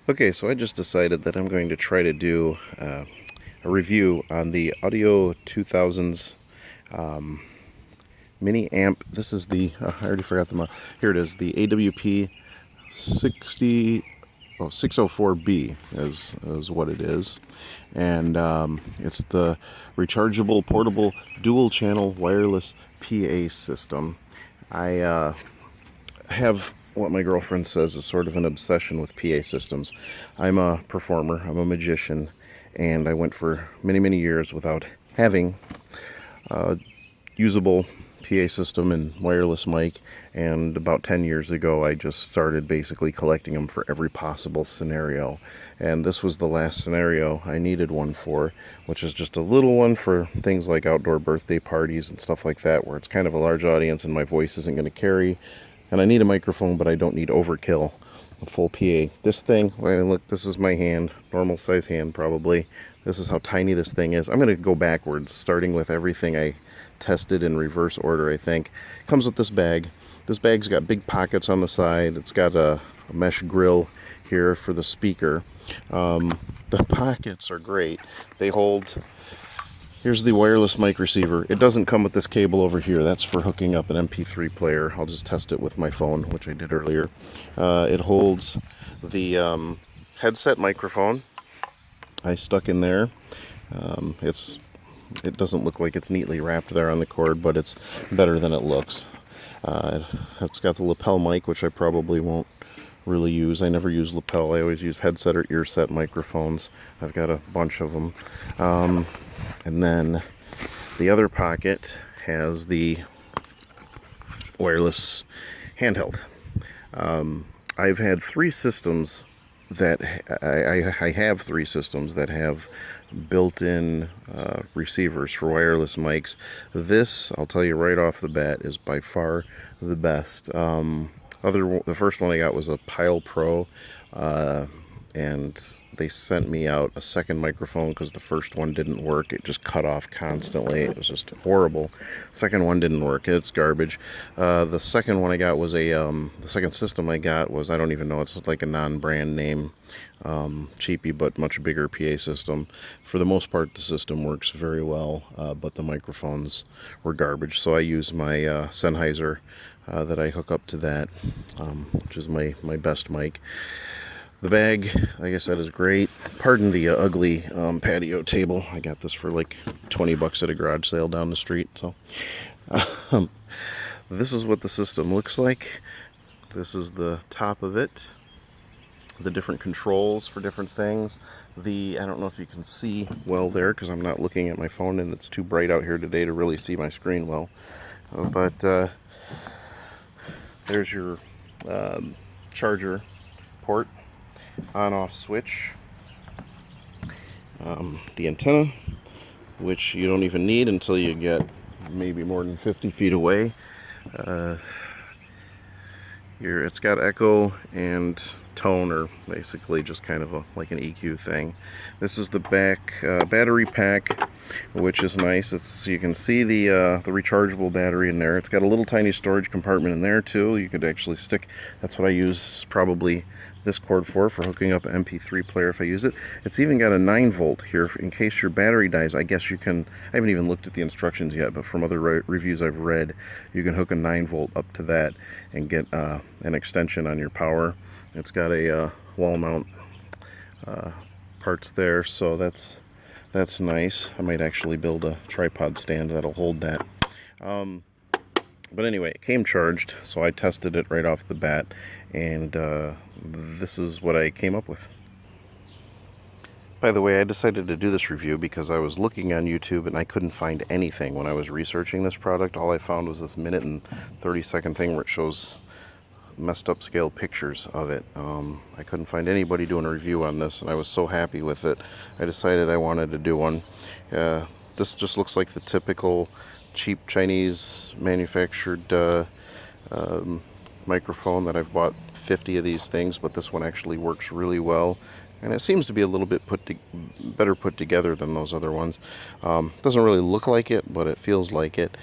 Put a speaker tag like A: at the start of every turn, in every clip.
A: Okay, so I just decided that I'm going to try to do a review on the Audio 2000s mini amp. This is the, I already forgot the model. Here it is, the AWP 604B is what it is. And it's the rechargeable portable dual channel wireless PA system. I have what my girlfriend says is sort of an obsession with PA systems. I'm a performer, I'm a magician, and I went for many, many years without having a usable PA system and wireless mic. And about 10 years ago, I just started basically collecting them for every possible scenario. And this was the last scenario I needed one for, which is just a little one for things like outdoor birthday parties and stuff like that, where it's kind of a large audience and my voice isn't going to carry. And I need a microphone, but I don't need overkill. A full PA. This thing, look, this is my hand, normal size hand probably. This is how tiny this thing is. I'm going to go backwards, starting with everything I tested in reverse order, I think. Comes with this bag. This bag's got big pockets on the side. It's got a mesh grill here for the speaker. The pockets are great. They hold... Here's the wireless mic receiver. It doesn't come with this cable over here. That's for hooking up an MP3 player. I'll just test it with my phone, which I did earlier. It holds the headset microphone. I stuck in there. It doesn't look like it's neatly wrapped there on the cord, but it's better than it looks. It's got the lapel mic, which I probably won't really use. I never use lapel. I always use headset or ear set microphones. I've got a bunch of them. And then the other pocket has the wireless handheld. I've had three systems that I have three systems that have built-in receivers for wireless mics. This, I'll tell you right off the bat, is by far the best. The first one I got was a Pile Pro, and they sent me out a second microphone because the first one didn't work. It just cut off constantly. It was just horrible. Second one didn't work. It's garbage. The second one I got was the second system I got was, I don't even know, it's like a non-brand name, cheapy but much bigger PA system. For the most part, the system works very well, but the microphones were garbage. So I use my Sennheiser that I hook up to that, which is my best mic. The bag, like I said, is great. Pardon the ugly patio table. I got this for like 20 bucks at a garage sale down the street. So this is what the system looks like. This is the top of it. The different controls for different things. I don't know if you can see well there because I'm not looking at my phone and it's too bright out here today to really see my screen well. But there's your charger port. On-off switch, the antenna, which you don't even need until you get maybe more than 50 feet away. It's got echo and tone, or basically just kind of like an EQ thing. This is the back battery pack, which is nice. You can see the rechargeable battery in there. It's got a little tiny storage compartment in there too. You could actually stick, that's what I use probably this cord for hooking up an MP3 player if I use it. It's even got a 9-volt here in case your battery dies. I guess you can, I haven't even looked at the instructions yet, but from other reviews I've read, you can hook a 9-volt up to that and get an extension on your power. It's got a wall mount parts there, so that's nice. I might actually build a tripod stand that'll hold that. But anyway, it came charged, so I tested it right off the bat, and this is what I came up with. By the way, I decided to do this review because I was looking on YouTube and I couldn't find anything when I was researching this product. All I found was this minute and 30-second thing where it shows messed up scale pictures of it. I couldn't find anybody doing a review on this, and I was so happy with it. I decided I wanted to do one. This just looks like the typical cheap Chinese manufactured microphone that I've bought 50 of these things, but this one actually works really well, and it seems to be a little bit better put together than those other ones. Doesn't really look like it, but it feels like it.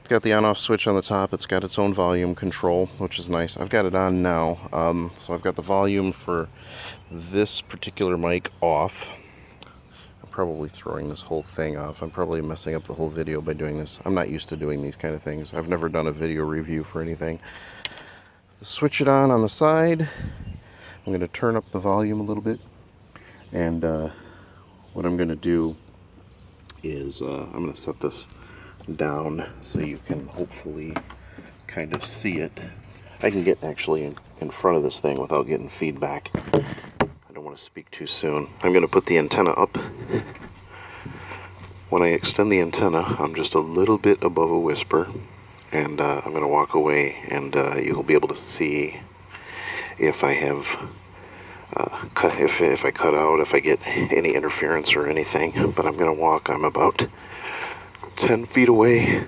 A: It's got the on-off switch on the top. It's got its own volume control, which is nice. I've got it on now. So I've got the volume for this particular mic off. I'm probably throwing this whole thing off. I'm probably messing up the whole video by doing this. I'm not used to doing these kind of things. I've never done a video review for anything. Switch it on the side. I'm going to turn up the volume a little bit. And what I'm going to do is I'm going to set this down so you can hopefully kind of see it. I can get actually in front of this thing without getting feedback. I don't want to speak too soon. I'm going to put the antenna up. When I extend the antenna, I'm just a little bit above a whisper, and I'm going to walk away, and you'll be able to see if I have if I cut out, if I get any interference or anything. But I'm going to walk. I'm about 10 feet away,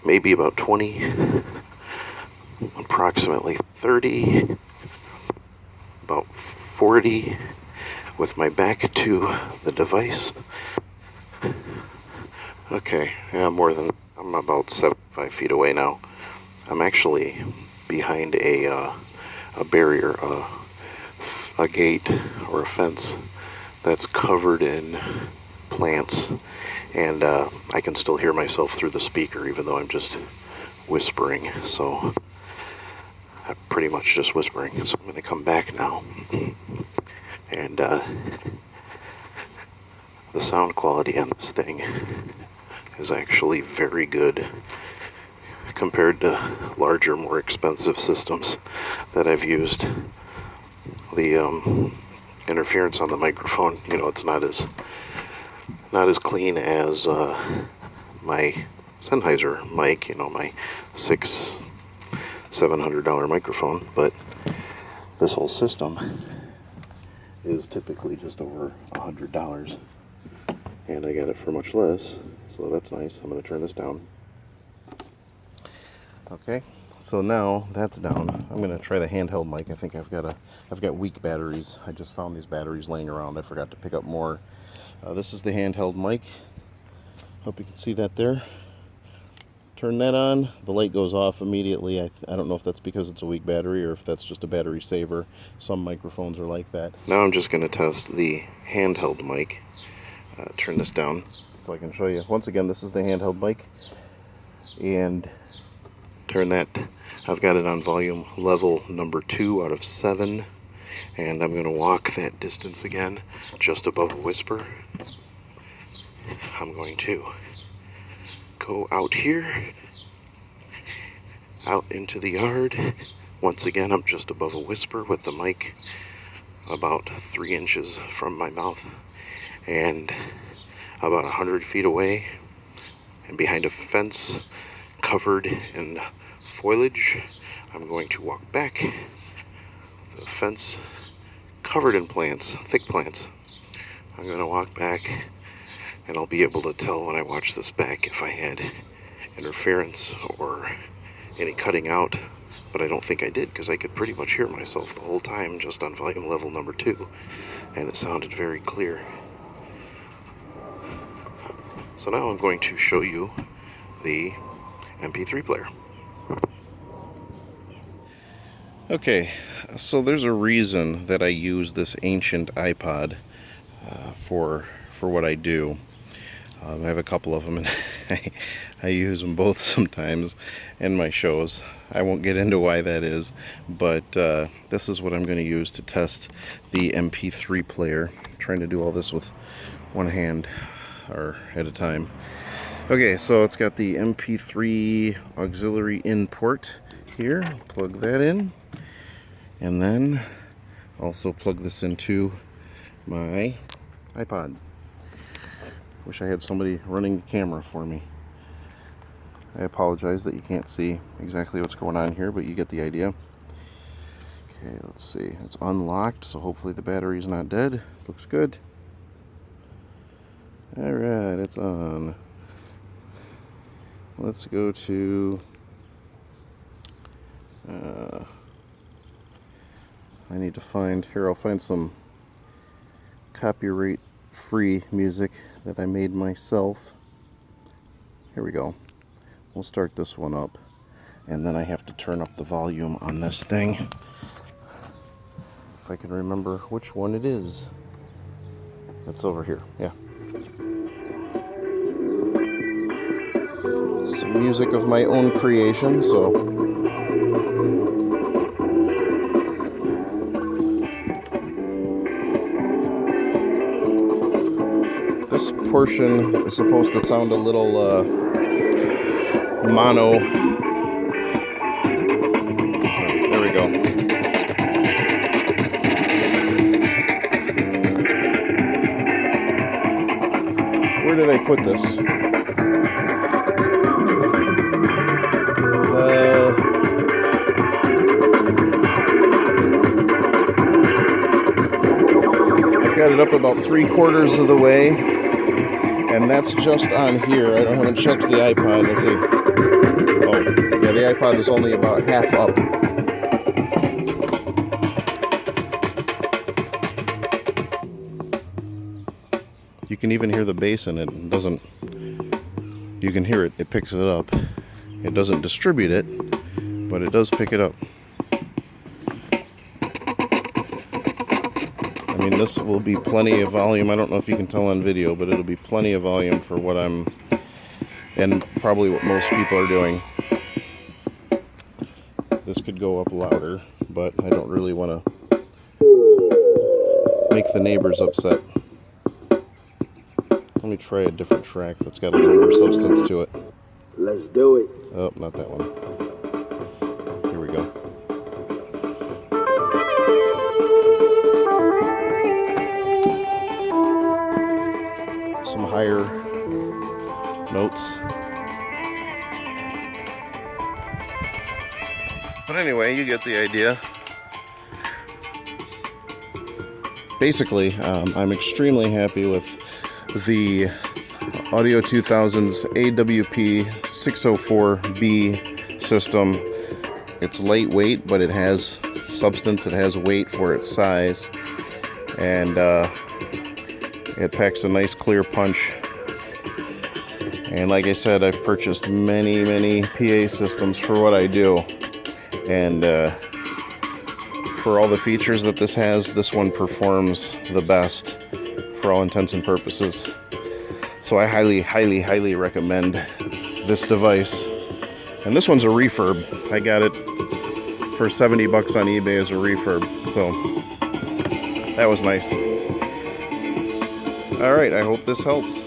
A: maybe about 20, approximately 30, about 40, with my back to the device. Okay, yeah, I'm about 75 feet away now. I'm actually behind a barrier, a gate or a fence that's covered in plants, and I can still hear myself through the speaker even though I'm just whispering. So I'm pretty much just whispering. So I'm going to come back now, and the sound quality on this thing is actually very good compared to larger, more expensive systems that I've used. The interference on the microphone, it's not as clean as my Sennheiser mic, my $700 microphone, but this whole system is typically just over $100, and I got it for much less, so that's nice. I'm going to turn this down. Okay, so now that's down. I'm going to try the handheld mic. I think I've got weak batteries. I just found these batteries laying around. I forgot to pick up more. This is the handheld mic. Hope you can see that there. Turn that on. The light goes off immediately. I don't know if that's because it's a weak battery or if that's just a battery saver. Some microphones are like that. Now I'm just going to test the handheld mic. Turn this down so I can show you. Once again, this is the handheld mic. And turn that. I've got it on volume level number 2 out of 7. And I'm going to walk that distance again, just above a whisper. I'm going to go out here, out into the yard. Once again, I'm just above a whisper with the mic about 3 inches from my mouth, and about 100 feet away and behind a fence covered in foliage. I'm going to walk back. The fence covered in plants, thick plants. I'm going to walk back, and I'll be able to tell when I watch this back if I had interference or any cutting out, but I don't think I did, because I could pretty much hear myself the whole time just on volume level number 2, and it sounded very clear. So now I'm going to show you the MP3 player. Okay, so there's a reason that I use this ancient iPod for what I do. I have a couple of them, and I use them both sometimes in my shows. I won't get into why that is, but this is what I'm going to use to test the MP3 player. I'm trying to do all this with one hand or at a time. Okay, so it's got the MP3 auxiliary in port here. Plug that in, and then also plug this into my iPod. Wish I had somebody running the camera for me. I apologize that you can't see exactly what's going on here, but you get the idea. Okay, let's see. It's unlocked, so hopefully the battery's not dead. Looks good. Alright, it's on. Let's go to... I need to find... Here, I'll find some copyright-free music that I made myself. Here we go. we'll start this one up, and then I have to turn up the volume on this thing. If I can remember which one it is. It's over here, yeah. Some music of my own creation, so. This portion is supposed to sound a little mono. There we go. Where did I put this? I've got it up about 3/4 of the way, and that's just on here. I haven't checked the iPod. Let's see. Oh, yeah, the iPod is only about half up. You can even hear the bass in it. It doesn't. You can hear it. It picks it up. It doesn't distribute it, but it does pick it up. I mean, this will be plenty of volume. I don't know if you can tell on video, but it'll be plenty of volume for what I'm, and probably what most people are doing. This could go up louder, but I don't really want to make the neighbors upset. Let me try a different track that's got a little more substance to it.
B: Let's do it.
A: Oh, not that one. Here we go. Some higher notes. But anyway, you get the idea. Basically, I'm extremely happy with the Audio 2000's AWP 604B system. It's lightweight, but it has substance, it has weight for its size, and it packs a nice clear punch. And like I said, I've purchased many PA systems for what I do, and for all the features that this has, this one performs the best for all intents and purposes. So I highly recommend this device. And this one's a refurb. I got it for 70 bucks on eBay as a refurb. So that was nice. All right, I hope this helps.